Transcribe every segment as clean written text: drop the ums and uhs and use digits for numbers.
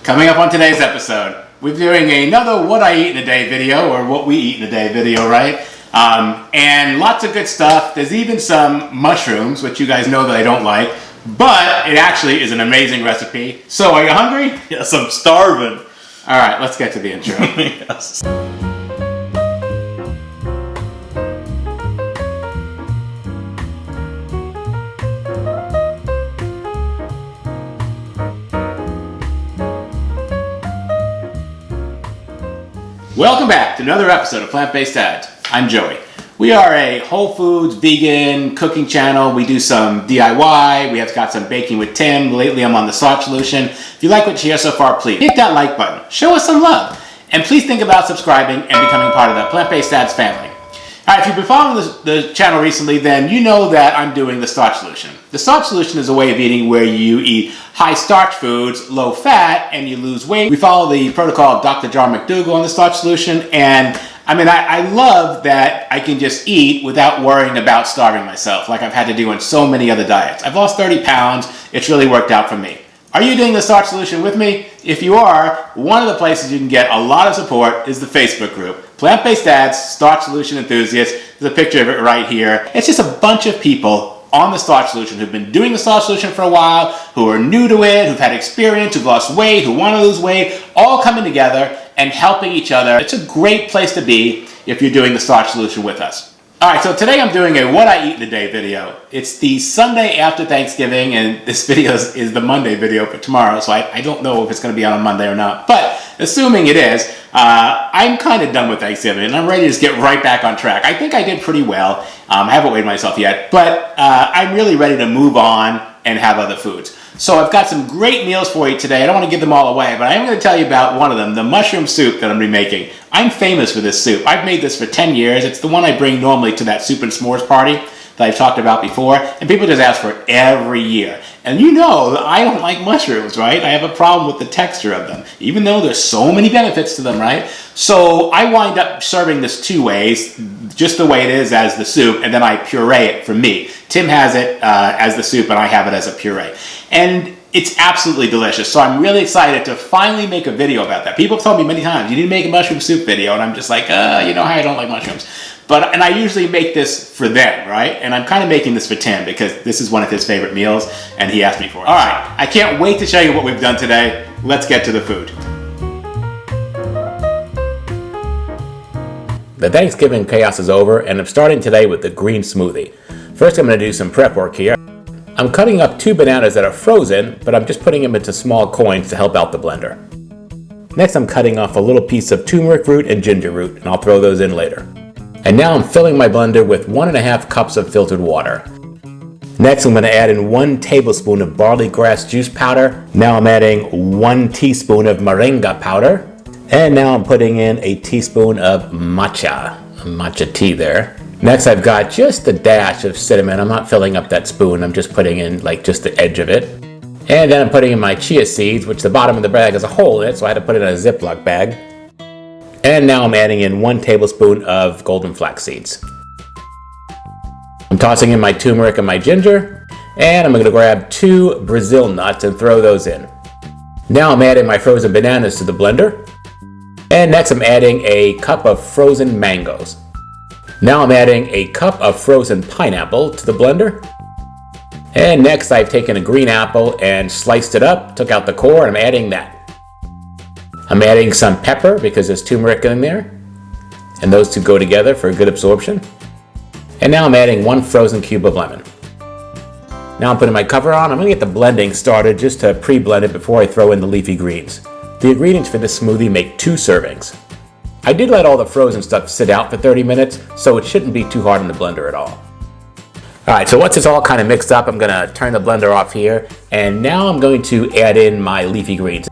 Coming up on today's episode, we're doing another what I eat in a day video, or what we eat in a day video, right? And lots of good stuff. There's even some mushrooms, which you guys know that I don't like, but it actually is an amazing recipe. So are you hungry? Yes, I'm starving. All right, let's get to the intro. Yes. Welcome back to another episode of Plant-Based Dads. I'm Joey. We are a whole foods, vegan cooking channel. We do some DIY. We have got some baking with Tim. Lately I'm on the Starch solution. If you like what you hear so far, please hit that like button. Show us some love. And please think about subscribing and becoming part of the Plant-Based Dads family. All right, if you've been following the channel recently, then you know that I'm doing the Starch solution. The Starch solution is a way of eating where you eat high starch foods, low fat, and you lose weight. We follow the protocol of Dr. John McDougall on the Starch solution, and I love that I can just eat without worrying about starving myself like I've had to do on so many other diets. I've lost 30 pounds. It's really worked out for me. Are you doing the Starch solution with me? If you are, one of the places you can get a lot of support is the Facebook group. Plant-Based Dads, Starch Solution Enthusiasts. There's a picture of it right here. It's just a bunch of people on the Starch solution who've been doing the Starch solution for a while, who are new to it, who've had experience, who've lost weight, who want to lose weight, all coming together and helping each other. It's a great place to be if you're doing the Starch solution with us. All right, so today I'm doing a what I eat in a day video. It's the Sunday after Thanksgiving, and this video is the Monday video for tomorrow, so I don't know if it's going to be on a Monday or not. But assuming it is, I'm kind of done with Thanksgiving, and I'm ready to just get right back on track. I think I did pretty well. I haven't weighed myself yet, but I'm really ready to move on and have other foods. So I've got some great meals for you today. I don't want to give them all away, but I am going to tell you about one of them, the mushroom soup that I'm remaking. I'm famous for this soup. I've made this for 10 years. It's the one I bring normally to that soup and s'mores party that I've talked about before, and people just ask for it every year. And you know that I don't like mushrooms, right? I have a problem with the texture of them, even though there's so many benefits to them, right? So I wind up serving this two ways, just the way it is as the soup, and then I puree it for me. Tim has it as the soup, and I have it as a puree. And it's absolutely delicious. So I'm really excited to finally make a video about that. People have told me many times, you need to make a mushroom soup video, and I'm just like, you know how I don't like mushrooms. And I usually make this for them, right? And I'm kind of making this for Tim because this is one of his favorite meals, and he asked me for it. All right, I can't wait to show you what we've done today. Let's get to the food. The Thanksgiving chaos is over, and I'm starting today with the green smoothie. First, I'm going to do some prep work here. I'm cutting up 2 bananas that are frozen, but I'm just putting them into small coins to help out the blender. Next, I'm cutting off a little piece of turmeric root and ginger root, and I'll throw those in later. And now I'm filling my blender with 1.5 cups of filtered water. Next, I'm going to add in 1 tablespoon of barley grass juice powder. Now I'm adding 1 teaspoon of moringa powder. And now I'm putting in a teaspoon of matcha tea there. Next, I've got just a dash of cinnamon. I'm not filling up that spoon. I'm just putting in like just the edge of it. And then I'm putting in my chia seeds, which the bottom of the bag has a hole in it, so I had to put it in a Ziploc bag. And now I'm adding in 1 tablespoon of golden flax seeds. I'm tossing in my turmeric and my ginger, and I'm going to grab 2 Brazil nuts and throw those in. Now I'm adding my frozen bananas to the blender. And next I'm adding a cup of frozen mangoes. Now I'm adding a cup of frozen pineapple to the blender. And next I've taken a green apple and sliced it up, took out the core, and I'm adding that. I'm adding some pepper because there's turmeric in there. And those two go together for a good absorption. And now I'm adding 1 frozen cube of lemon. Now I'm putting my cover on. I'm going to get the blending started just to pre-blend it before I throw in the leafy greens. The ingredients for this smoothie make 2 servings. I did let all the frozen stuff sit out for 30 minutes, so it shouldn't be too hard in the blender at all. Alright, so once it's all kind of mixed up, I'm going to turn the blender off here, and now I'm going to add in my leafy greens.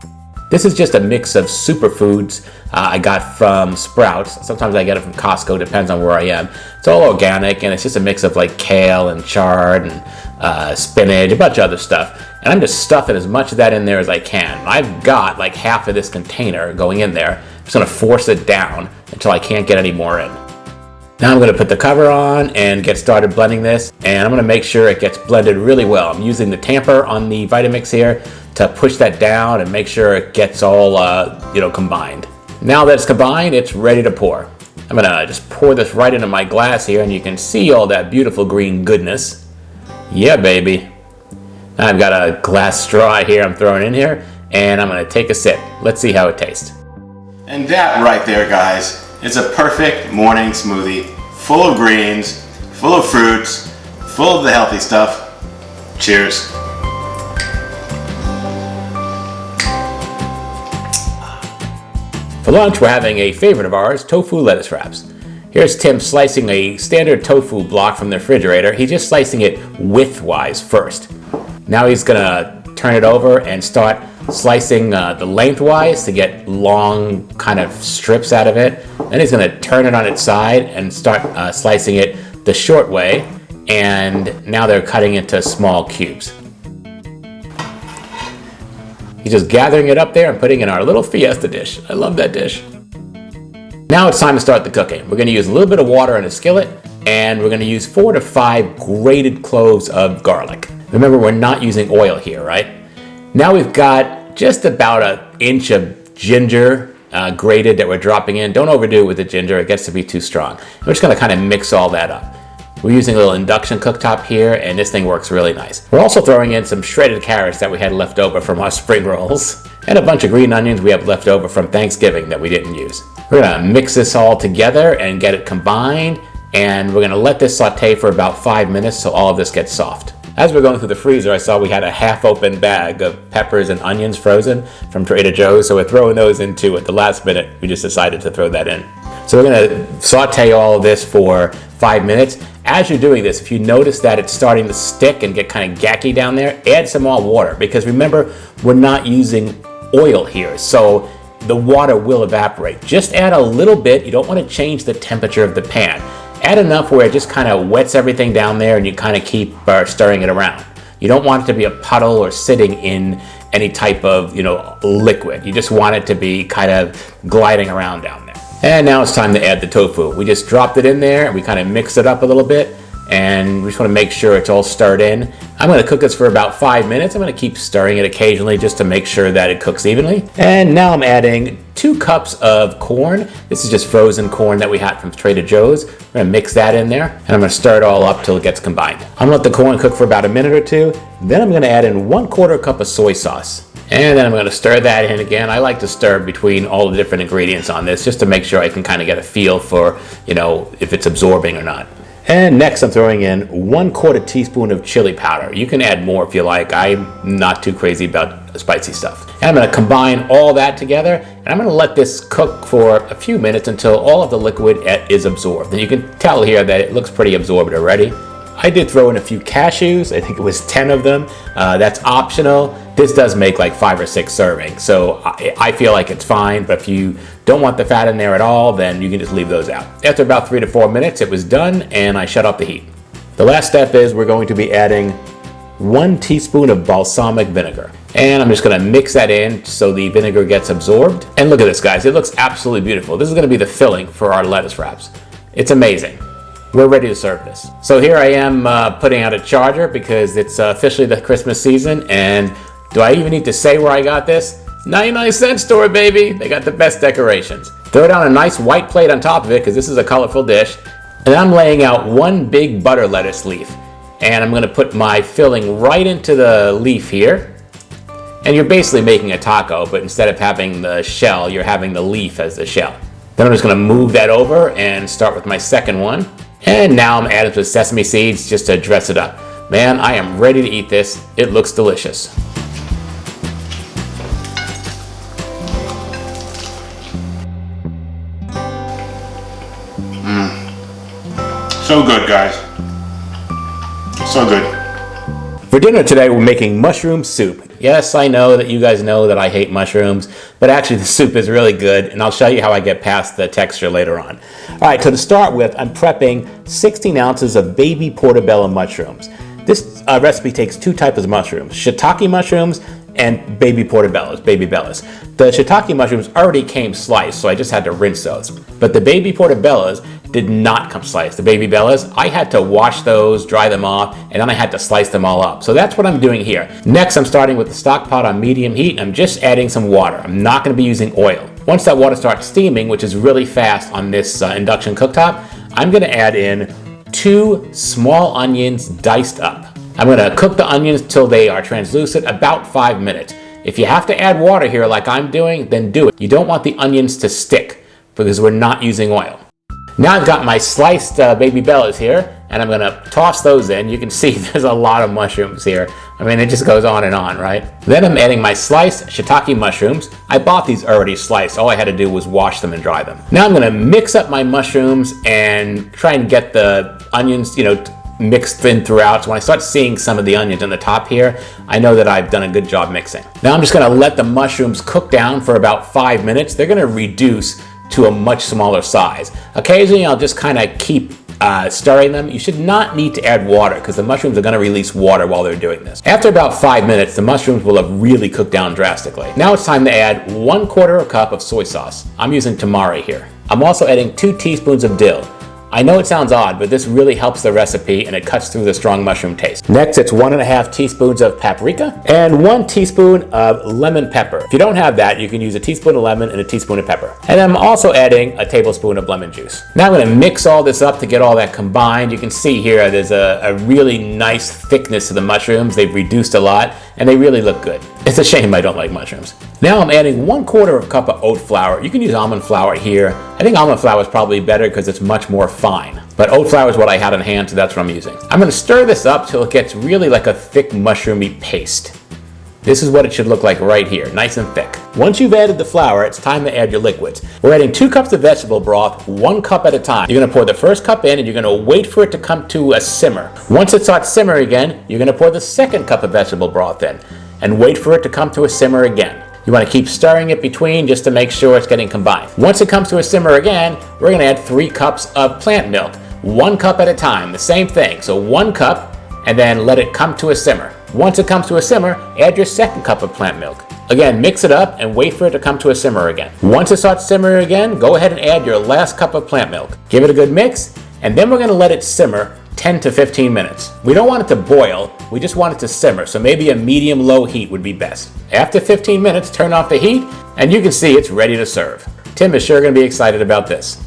This is just a mix of superfoods I got from Sprouts. Sometimes I get it from Costco, depends on where I am. It's all organic, and it's just a mix of like kale and chard and spinach, a bunch of other stuff. And I'm just stuffing as much of that in there as I can. I've got like half of this container going in there. I'm just going to force it down until I can't get any more in. Now I'm going to put the cover on and get started blending this, and I'm going to make sure it gets blended really well. I'm using the tamper on the Vitamix here to push that down and make sure it gets all, combined. Now that it's combined, it's ready to pour. I'm gonna just pour this right into my glass here, and you can see all that beautiful green goodness. Yeah, baby. I've got a glass straw here I'm throwing in here, and I'm gonna take a sip. Let's see how it tastes. And that right there, guys, is a perfect morning smoothie, full of greens, full of fruits, full of the healthy stuff. Cheers. For lunch, we're having a favorite of ours, tofu lettuce wraps. Here's Tim slicing a standard tofu block from the refrigerator. He's just slicing it widthwise first. Now he's gonna turn it over and start slicing the lengthwise to get long kind of strips out of it. Then he's gonna turn it on its side and start slicing it the short way. And now they're cutting into small cubes. He's just gathering it up there and putting it in our little fiesta dish. I love that dish. Now it's time to start the cooking. We're gonna use a little bit of water in a skillet, and we're gonna use 4 to 5 grated cloves of garlic. Remember, we're not using oil here, right? Now we've got just about an inch of ginger grated that we're dropping in. Don't overdo it with the ginger, it gets to be too strong. We're just gonna kind of mix all that up. We're using a little induction cooktop here, and this thing works really nice. We're also throwing in some shredded carrots that we had left over from our spring rolls, and a bunch of green onions we have left over from Thanksgiving that we didn't use. We're gonna mix this all together and get it combined, and we're gonna let this saute for about 5 minutes so all of this gets soft. As we're going through the freezer, I saw we had a half-open bag of peppers and onions frozen from Trader Joe's, so we're throwing those into at the last minute. We just decided to throw that in. So we're gonna saute all of this for 5 minutes. As you're doing this, if you notice that it's starting to stick and get kind of gacky down there, add some more water, because remember, we're not using oil here, so the water will evaporate. Just add a little bit. You don't want to change the temperature of the pan. Add enough where it just kind of wets everything down there, and you kind of keep stirring it around. You don't want it to be a puddle or sitting in any type of liquid. You just want it to be kind of gliding around down there. And now it's time to add the tofu. We just dropped it in there, and we kind of mixed it up a little bit, and we just want to make sure it's all stirred in. I'm going to cook this for about 5 minutes. I'm going to keep stirring it occasionally just to make sure that it cooks evenly. And now I'm adding 2 cups of corn. This is just frozen corn that we had from Trader Joe's. We're going to mix that in there, and I'm going to stir it all up till it gets combined. I'm going to let the corn cook for about a minute or 2. Then I'm going to add in 1/4 cup of soy sauce. And then I'm going to stir that in again. I like to stir between all the different ingredients on this just to make sure I can kind of get a feel for, if it's absorbing or not. And next I'm throwing in 1/4 teaspoon of chili powder. You can add more if you like. I'm not too crazy about spicy stuff. And I'm going to combine all that together, and I'm going to let this cook for a few minutes until all of the liquid is absorbed. And you can tell here that it looks pretty absorbed already. I did throw in a few cashews. I think it was 10 of them. That's optional. This does make like 5 or 6 servings, so I feel like it's fine, but if you don't want the fat in there at all, then you can just leave those out. After about 3 to 4 minutes, it was done, and I shut off the heat. The last step is we're going to be adding 1 teaspoon of balsamic vinegar. And I'm just gonna mix that in so the vinegar gets absorbed. And look at this, guys, it looks absolutely beautiful. This is gonna be the filling for our lettuce wraps. It's amazing. We're ready to serve this. So here I am putting out a charger because it's officially the Christmas season, and do I even need to say where I got this? 99-cent store, baby. They got the best decorations. Throw down a nice white plate on top of it because this is a colorful dish. And I'm laying out 1 big butter lettuce leaf. And I'm gonna put my filling right into the leaf here. And you're basically making a taco, but instead of having the shell, you're having the leaf as the shell. Then I'm just gonna move that over and start with my second one. And now I'm adding some sesame seeds just to dress it up. Man, I am ready to eat this. It looks delicious. So good, guys. So good. For dinner today, we're making mushroom soup. Yes, I know that you guys know that I hate mushrooms, but actually the soup is really good, and I'll show you how I get past the texture later on. All right, so to start with, I'm prepping 16 ounces of baby portobello mushrooms. This recipe takes 2 types of mushrooms, shiitake mushrooms and baby portobellos, baby bellas. The shiitake mushrooms already came sliced, so I just had to rinse those. But the baby portobellos did not come sliced. The baby bellas, I had to wash those, dry them off, and then I had to slice them all up. So that's what I'm doing here. Next, I'm starting with the stock pot on medium heat, and I'm just adding some water. I'm not going to be using oil. Once that water starts steaming, which is really fast on this induction cooktop, I'm going to add in 2 small onions diced up. I'm going to cook the onions till they are translucent, about 5 minutes. If you have to add water here like I'm doing, then do it. You don't want the onions to stick because we're not using oil. Now I've got my sliced baby bellas here, and I'm going to toss those in. You can see there's a lot of mushrooms here. I mean, it just goes on, right? Then I'm adding my sliced shiitake mushrooms. I bought these already sliced. All I had to do was wash them and dry them. Now I'm going to mix up my mushrooms and try and get the onions, mixed in throughout. So when I start seeing some of the onions on the top here, I know that I've done a good job mixing. Now I'm just going to let the mushrooms cook down for about 5 minutes. They're going to reduce to a much smaller size. Occasionally I'll just kind of keep stirring them. You should not need to add water because the mushrooms are going to release water while they're doing this. After about 5 minutes, the mushrooms will have really cooked down drastically. Now it's time to add 1/4 cup of soy sauce. I'm using tamari here. I'm also adding 2 teaspoons of dill. I know it sounds odd, but this really helps the recipe and it cuts through the strong mushroom taste. Next, it's 1.5 teaspoons of paprika and 1 teaspoon of lemon pepper. If you don't have that, you can use a teaspoon of lemon and a teaspoon of pepper. And I'm also adding a tablespoon of lemon juice. Now I'm going to mix all this up to get all that combined. You can see here there's a really nice thickness to the mushrooms. They've reduced a lot and they really look good. It's a shame I don't like mushrooms. Now I'm adding 1/4 cup of oat flour. You can use almond flour here. I think almond flour is probably better because it's much more fine. But oat flour is what I had on hand, so that's what I'm using. I'm going to stir this up till it gets really like a thick mushroomy paste. This is what it should look like right here, nice and thick. Once you've added the flour, it's time to add your liquids. We're adding 2 cups of vegetable broth, 1 cup at a time. You're going to pour the first cup in and you're going to wait for it to come to a simmer. Once it starts simmering again, you're going to pour the second cup of vegetable broth in and wait for it to come to a simmer again. You want to keep stirring it between just to make sure it's getting combined. Once it comes to a simmer again, we're going to add 3 cups of plant milk, 1 cup at a time, the same thing. So 1 cup and then let it come to a simmer. Once it comes to a simmer, add your second cup of plant milk. Again, mix it up and wait for it to come to a simmer again. Once it starts simmering again, go ahead and add your last cup of plant milk. Give it a good mix, and then we're going to let it simmer 10 to 15 minutes. We don't want it to boil, we just want it to simmer, so maybe a medium-low heat would be best. After 15 minutes, turn off the heat, and you can see it's ready to serve. Tim is sure going to be excited about this.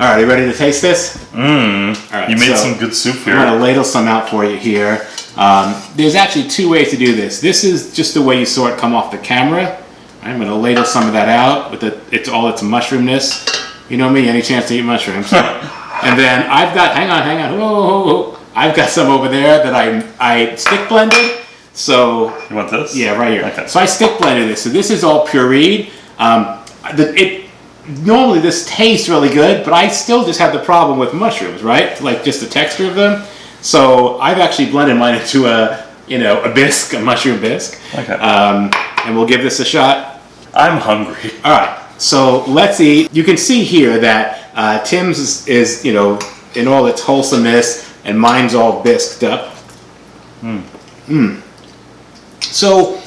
All right, are you ready to taste this? All right, you made some good soup here. I'm going to ladle some out for you here. There's actually 2 ways to do this. This is just the way you saw it come off the camera. I'm going to ladle some of that out with it's all its mushroomness. You know me, any chance to eat mushrooms. And then I've got, hang on. Whoa. I've got some over there that I stick blended. So you want this? Yeah, right here. Okay. So I stick blended this. So this is all pureed. Normally this tastes really good, but I still just have the problem with mushrooms, right? Like just the texture of them. So I've actually blended mine into a bisque, a mushroom bisque. Okay. And we'll give this a shot. I'm hungry. All right. So let's eat. You can see here that Tim's is in all its wholesomeness, and mine's all bisqued up. So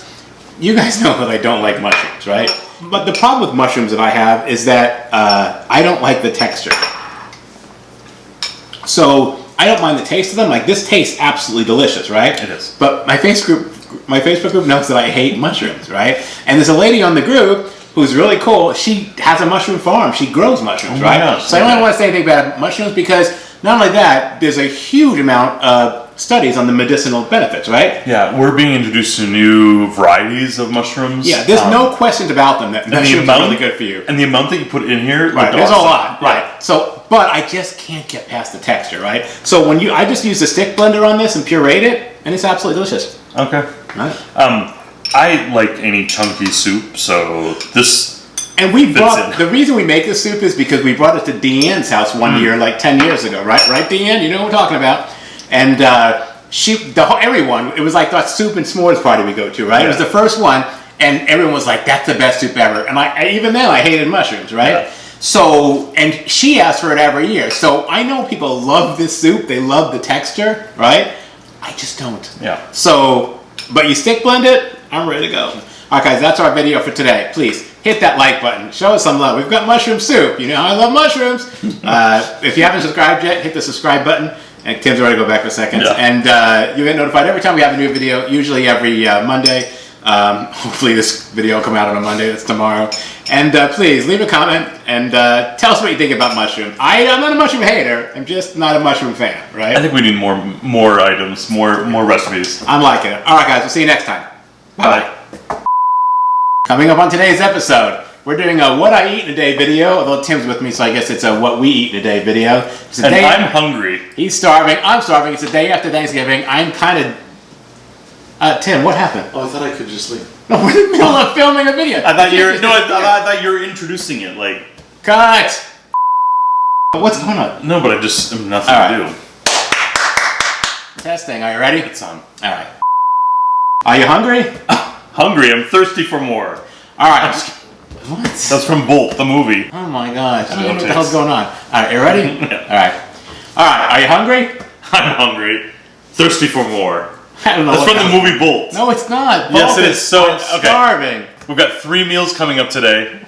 you guys know that I don't like mushrooms, right? But the problem with mushrooms that I have is that I don't like the texture. So I don't mind the taste of them. Like this tastes absolutely delicious, right? It is. But my Facebook group knows that I hate mushrooms, right? And there's a lady on the group who's really cool. She has a mushroom farm. She grows mushrooms, right? Gosh, so I don't want to say anything about mushrooms because not only that, there's a huge amount of studies on the medicinal benefits, right? Yeah, we're being introduced to new varieties of mushrooms. Yeah, there's no questions about them that mushrooms are really good for you. And the amount that you put in here, right? There's a lot, right? So, but I just can't get past the texture, right? So I just used a stick blender on this and pureed it, and it's absolutely delicious. Okay. Right. I like any chunky soup, so this. And the reason we make this soup is because we brought it to Deanne's house one year, like 10 years ago, right? Right, Deanne? You know what we're talking about. And everyone, it was like that soup and s'mores party we go to, right? Yeah. It was the first one, and everyone was like, that's the best soup ever. And even then, I hated mushrooms, right? Yeah. So, and she asked for it every year. So I know people love this soup. They love the texture, right? I just don't. Yeah. So, but you stick blend it, I'm ready to go. All right, guys, that's our video for today. Please hit that like button. Show us some love. We've got mushroom soup. You know how I love mushrooms. If you haven't subscribed yet, hit the subscribe button. And Tim's already go back for a second. Yeah. And you get notified every time we have a new video, usually every Monday. Hopefully this video will come out on a Monday. That's tomorrow. And please leave a comment and tell us what you think about mushroom. I'm not a mushroom hater. I'm just not a mushroom fan, right? I think we need more items, more recipes. I'm liking it. All right, guys. We'll see you next time. Bye. Coming up on today's episode, we're doing a what I eat in a day video, although Tim's with me, so I guess it's a what we eat in a day video. It's a And day I'm hungry. He's starving. I'm starving. It's the day after Thanksgiving. I'm kind of... Tim, what happened? Oh, I thought I could just leave. No, we're in the middle of filming a video. I thought I thought you were introducing it. Like, Cut! What's going on? no, but I just have nothing All to right. do. Testing. Are you ready? It's on. All right. Are you hungry? Hungry. I'm thirsty for more. All right. What? That's from Bolt, the movie. Oh my gosh. I don't know what the Taste. hell's going on. All right, you ready? Yeah. All right. All right, are you hungry? I'm hungry. Thirsty for more. I don't know. That's what from the movie Bolt. No, it's not. Yes, it Focus. is. So, I'm okay. starving. We've got 3 meals coming up today.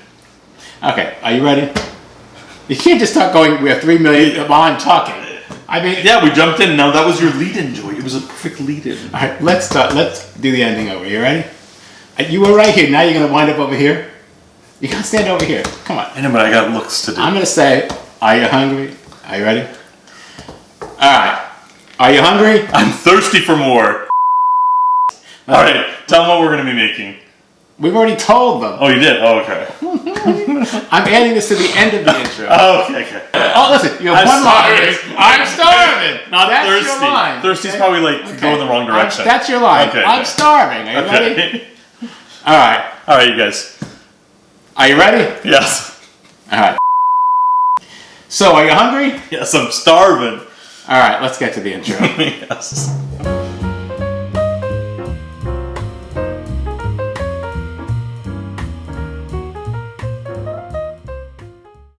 Okay, are you ready? You can't just start going, we have 3 million while I'm talking. I mean, Yeah, we jumped in. Now that was your lead-in, Joey. It was a perfect lead-in. all right, let's do the ending over. You ready? You were right here. Now you're going to wind up over here? You got to stand over here. Come on. I know, but I got looks to do. I'm going to say, are you hungry? Are you ready? All right. Are you hungry? I'm thirsty for more. All right, tell them what we're going to be making. We've already told them. Oh, you did? Oh, okay. I'm adding this to the end of the intro. Oh, okay. Oh, listen, you have I'm one starving. line. I'm starving. Not That's thirsty. your line. Thirsty's okay? probably like Okay. go in the wrong direction. That's your line. Okay, I'm okay. starving. Are you ready? Okay. All right. All right, you guys. Are you ready? Yes. All right. So, are you hungry? Yes, I'm starving. All right, let's get to the intro. Yes.